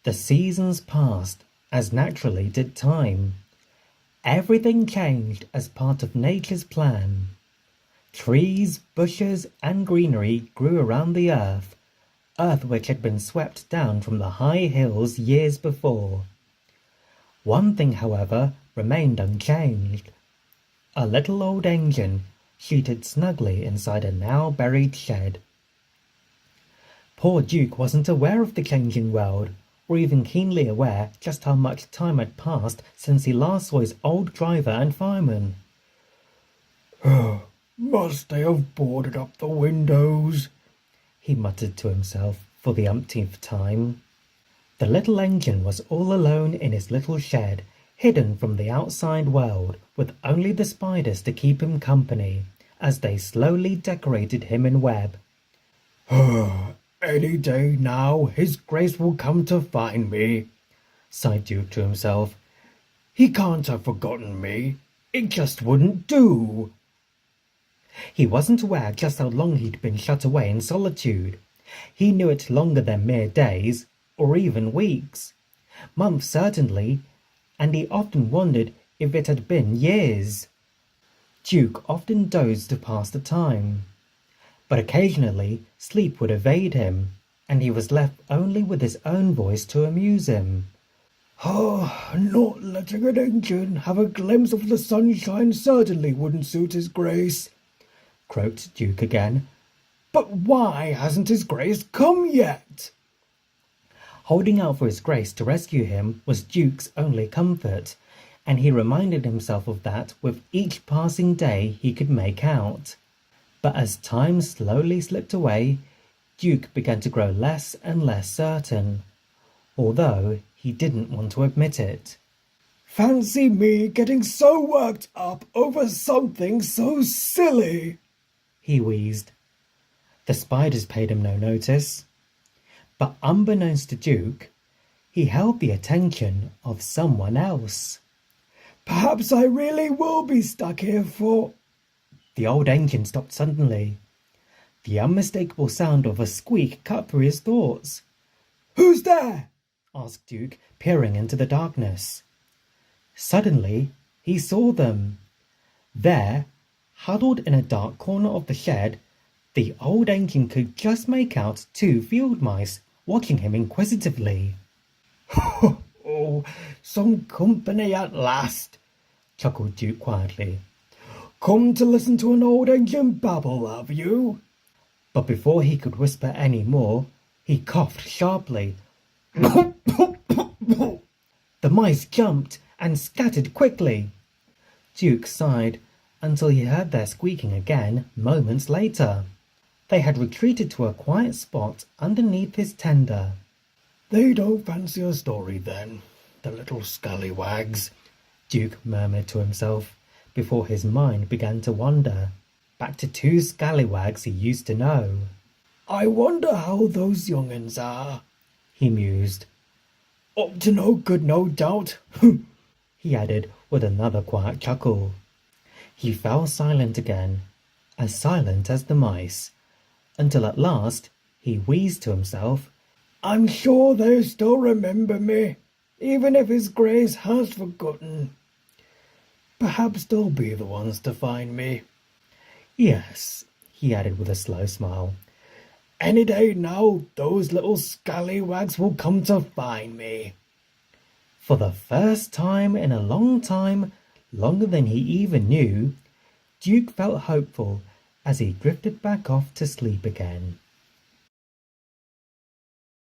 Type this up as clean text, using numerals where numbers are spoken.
The seasons passed, as naturally did time. Everything changed as part of nature's plan. Trees, bushes, and greenery grew around the earth which had been swept down from the high hills years before. One thing, however, remained unchanged. A little old engine seated snugly inside a now-buried shed. Poor Duke wasn't aware of the changing world, or even keenly aware just how much time had passed since he last saw his old driver and fireman. Must they have boarded up the windows? He muttered to himself for the umpteenth time. The little engine was all alone in his little shed, hidden from the outside world, with only the spiders to keep him company, as they slowly decorated him in web. Any day now his Grace will come to find me, sighed Duke to himself. He can't have forgotten me. It just wouldn't do. He wasn't aware just how long he'd been shut away in solitude. He knew it longer than mere days, or even weeks. Months certainly, and he often wondered if it had been years. Duke often dozed to pass the time, but occasionally sleep would evade him, and he was left only with his own voice to amuse him. Not letting an engine have a glimpse of the sunshine certainly wouldn't suit his Grace, croaked Duke again. But why hasn't his Grace come yet? Holding out for his Grace to rescue him was Duke's only comfort, and he reminded himself of that with each passing day he could make out. But as time slowly slipped away, Duke began to grow less and less certain, although he didn't want to admit it. Fancy me getting so worked up over something so silly, he wheezed. The spiders paid him no notice, but unbeknownst to Duke, he held the attention of someone else. Perhaps I really will be stuck here for... The old engine stopped suddenly. The unmistakable sound of a squeak cut through his thoughts. Who's there? Asked Duke, peering into the darkness. Suddenly, he saw them. There, huddled in a dark corner of the shed, the old engine could just make out 2 field mice watching him inquisitively. Oh, some company at last, chuckled Duke quietly. Come to listen to an old engine babble, have you? But before he could whisper any more, he coughed sharply. The mice jumped and scattered quickly. Duke sighed until he heard their squeaking again moments later. They had retreated to a quiet spot underneath his tender. They don't fancy a story then, the little scallywags, Duke murmured to himself, before his mind began to wander, back to 2 scallywags he used to know. I wonder how those young'uns are, he mused. Up to no good, no doubt, he added with another quiet chuckle. He fell silent again, as silent as the mice, until at last he wheezed to himself, I'm sure they still remember me, even if his Grace has forgotten. Perhaps they'll be the ones to find me. Yes, he added with a slow smile. Any day now, those little scallywags will come to find me. For the first time in a long time, longer than he even knew, Duke felt hopeful as he drifted back off to sleep again.